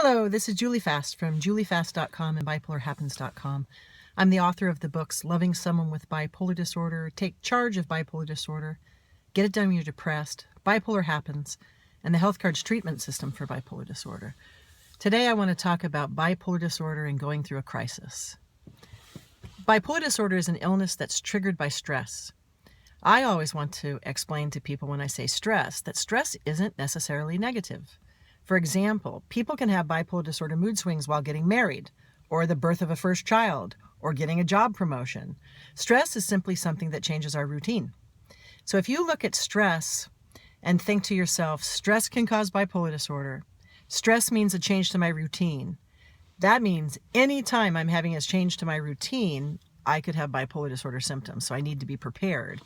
Hello, this is Julie Fast from juliefast.com and bipolarhappens.com. I'm the author of the books Loving Someone with Bipolar Disorder, Take Charge of Bipolar Disorder, Get It Done When You're Depressed, Bipolar Happens, and the Health Cards Treatment System for Bipolar Disorder. Today I want to talk about bipolar disorder and going through a crisis. Bipolar disorder is an illness that's triggered by stress. I always want to explain to people when I say stress that stress isn't necessarily negative. For example, people can have bipolar disorder mood swings while getting married, or the birth of a first child, or getting a job promotion. Stress is simply something that changes our routine. So if you look at stress and think to yourself, stress can cause bipolar disorder. Stress means a change to my routine. That means anytime I'm having a change to my routine, I could have bipolar disorder symptoms, so I need to be prepared.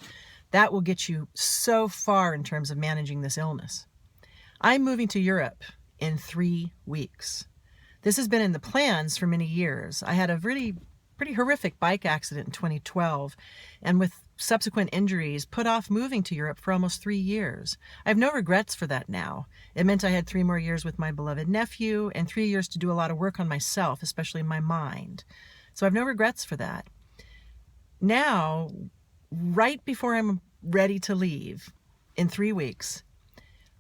That will get you so far in terms of managing this illness. I'm moving to Europe in 3 weeks. This has been in the plans for many years. I had a pretty horrific bike accident in 2012, and with subsequent injuries, put off moving to Europe for almost 3 years. I have no regrets for that now. It meant I had 3 more years with my beloved nephew and 3 years to do a lot of work on myself, especially my mind. So I have no regrets for that. Now, right before I'm ready to leave in 3 weeks,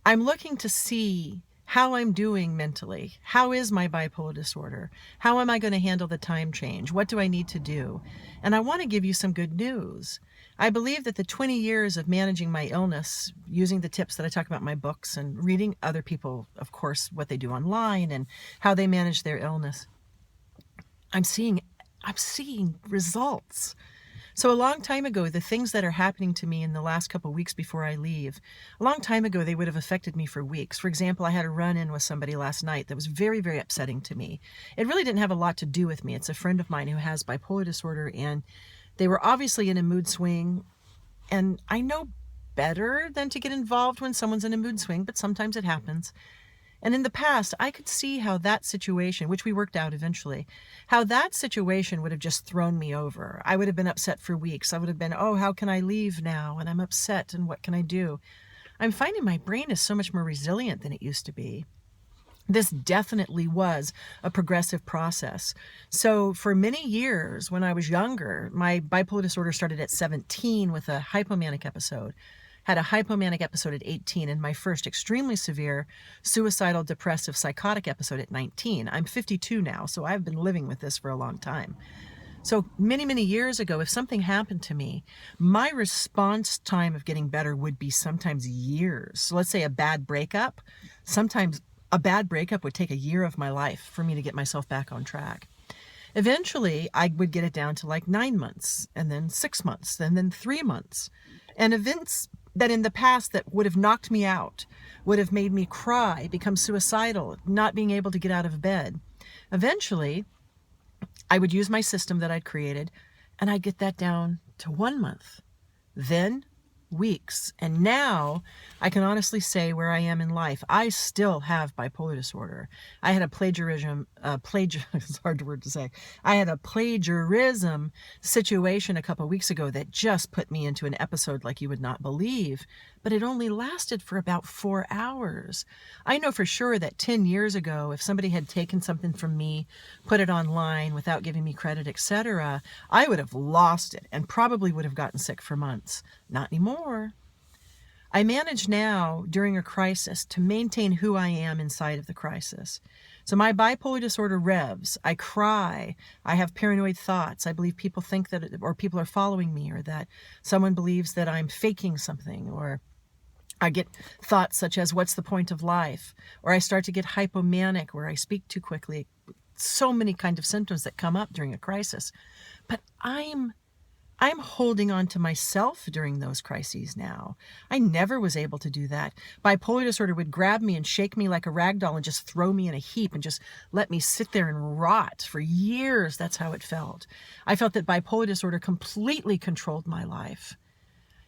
I'm looking to see how I'm doing mentally. How is my bipolar disorder? How am I going to handle the time change? What do I need to do? And I want to give you some good news. I believe that the 20 years of managing my illness, using the tips that I talk about in my books and reading other people, of course, what they do online and how they manage their illness, I'm seeing results. So a long time ago, the things that are happening to me in the last couple of weeks before I leave, a long time ago, they would have affected me for weeks. For example, I had a run-in with somebody last night that was very, very upsetting to me. It really didn't have a lot to do with me. It's a friend of mine who has bipolar disorder, and they were obviously in a mood swing. And I know better than to get involved when someone's in a mood swing, but sometimes it happens. And in the past, I could see how that situation, which we worked out eventually, how that situation would have just thrown me over. I would have been upset for weeks. I would have been, oh, how can I leave now? And I'm upset, and what can I do? I'm finding my brain is so much more resilient than it used to be. This definitely was a progressive process. So for many years, when I was younger, my bipolar disorder started at 17 with a hypomanic episode. Had a hypomanic episode at 18, and my first extremely severe suicidal depressive psychotic episode at 19. I'm 52 now, so I've been living with this for a long time. So many, many years ago, if something happened to me, my response time of getting better would be sometimes years. So let's say a bad breakup. Sometimes a bad breakup would take a year of my life for me to get myself back on track. Eventually, I would get it down to like 9 months, and then 6 months, and then 3 months. And events that in the past that would have knocked me out, would have made me cry, become suicidal, not being able to get out of bed. Eventually, I would use my system that I'd created, and I'd get that down to 1 month, then weeks. And now I can honestly say where I am in life. I still have bipolar disorder. I had a it's a hard word to say. I had a plagiarism situation a couple of weeks ago that just put me into an episode like you would not believe, but it only lasted for about 4 hours. I know for sure that 10 years ago, if somebody had taken something from me, put it online without giving me credit, etc., I would have lost it and probably would have gotten sick for months. Not anymore. I manage now during a crisis to maintain who I am inside of the crisis. So my bipolar disorder revs. I cry. I have paranoid thoughts. I believe people think that, or people are following me, or that someone believes that I'm faking something, or I get thoughts such as, what's the point of life? Or I start to get hypomanic, where I speak too quickly. So many kind of symptoms that come up during a crisis. But I'm holding on to myself during those crises now. I never was able to do that. Bipolar disorder would grab me and shake me like a rag doll and just throw me in a heap and just let me sit there and rot for years. That's how it felt. I felt that bipolar disorder completely controlled my life.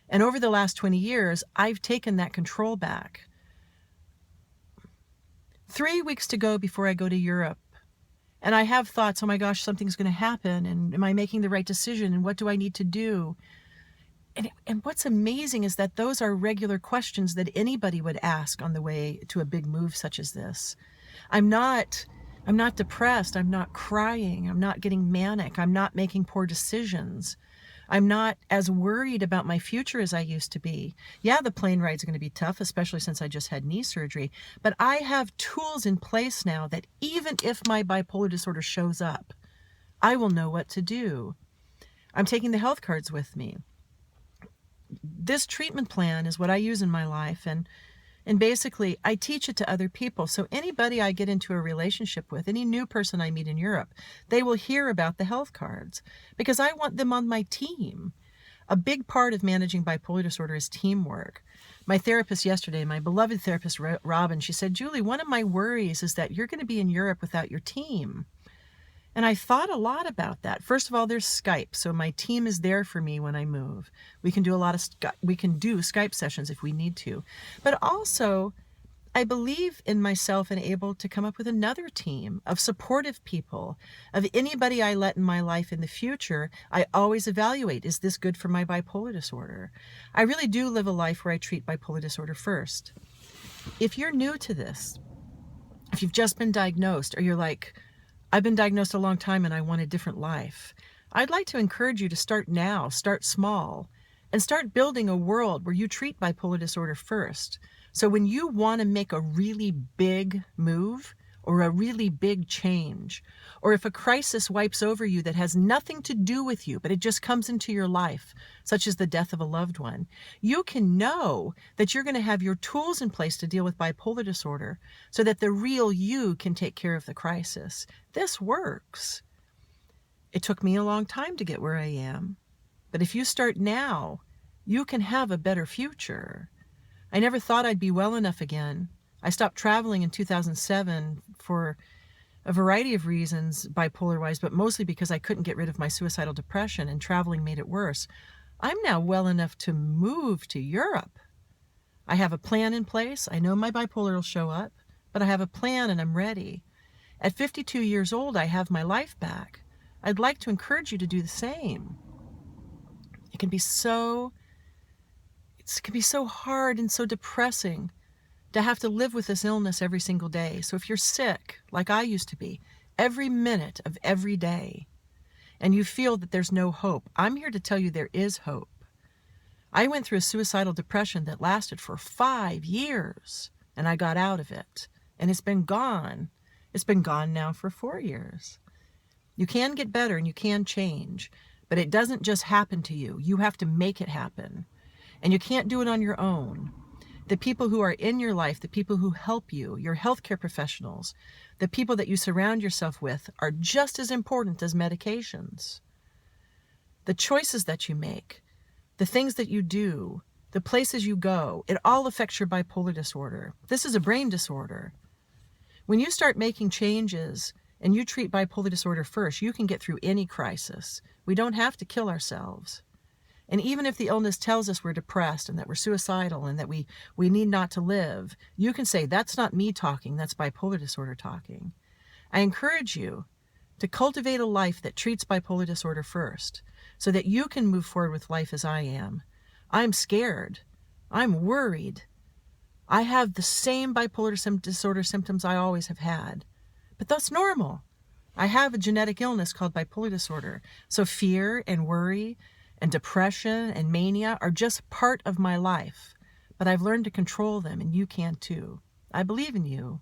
And over the last 20 years, I've taken that control back. 3 weeks to go before I go to Europe. And I have thoughts, oh my gosh, something's going to happen. And am I making the right decision? And what do I need to do? And what's amazing is that those are regular questions that anybody would ask on the way to a big move such as this. I'm not I'm not depressed. I'm not crying. I'm not getting manic. I'm not making poor decisions. I'm not as worried about my future as I used to be. Yeah, the plane rides are going to be tough, especially since I just had knee surgery. But I have tools in place now that even if my bipolar disorder shows up, I will know what to do. I'm taking the health cards with me. This treatment plan is what I use in my life, and basically I teach it to other people. So anybody I get into a relationship with, any new person I meet in Europe, they will hear about the health cards because I want them on my team. A big part of managing bipolar disorder is teamwork. My therapist yesterday, my beloved therapist Robin, she said, "Julie, one of my worries is that you're going to be in Europe without your team." And I thought a lot about that. First of all, there's Skype, so my team is there for me when I move. We can do we can do Skype sessions if we need to. But also, I believe in myself and able to come up with another team of supportive people, of anybody I let in my life in the future. I always evaluate, is this good for my bipolar disorder? I really do live a life where I treat bipolar disorder first. If you're new to this, if you've just been diagnosed, or you're like, I've been diagnosed a long time and I want a different life, I'd like to encourage you to start now, start small, and start building a world where you treat bipolar disorder first. So when you want to make a really big move or a really big change, or if a crisis wipes over you that has nothing to do with you, but it just comes into your life, such as the death of a loved one, you can know that you're going to have your tools in place to deal with bipolar disorder so that the real you can take care of the crisis. This works. It took me a long time to get where I am, but if you start now, you can have a better future. I never thought I'd be well enough again. I stopped traveling in 2007 for a variety of reasons, bipolar-wise, but mostly because I couldn't get rid of my suicidal depression, and traveling made it worse. I'm now well enough to move to Europe. I have a plan in place. I know my bipolar will show up, but I have a plan and I'm ready. At 52 years old, I have my life back. I'd like to encourage you to do the same. It can be so hard and so depressing to have to live with this illness every single day. So if you're sick, like I used to be, every minute of every day, and you feel that there's no hope, I'm here to tell you there is hope. I went through a suicidal depression that lasted for 5 years, and I got out of it, and it's been gone. It's been gone now for 4 years. You can get better and you can change, but it doesn't just happen to you. You have to make it happen, and you can't do it on your own. The people who are in your life, the people who help you, your healthcare professionals, the people that you surround yourself with are just as important as medications. The choices that you make, the things that you do, the places you go, it all affects your bipolar disorder. This is a brain disorder. When you start making changes and you treat bipolar disorder first, you can get through any crisis. We don't have to kill ourselves. And even if the illness tells us we're depressed and that we're suicidal and that we need not to live, you can say, that's not me talking, that's bipolar disorder talking. I encourage you to cultivate a life that treats bipolar disorder first so that you can move forward with life as I am. I'm scared. I'm worried. I have the same bipolar disorder symptoms I always have had, but that's normal. I have a genetic illness called bipolar disorder, so fear and worry and depression and mania are just part of my life, but I've learned to control them, and you can too. I believe in you.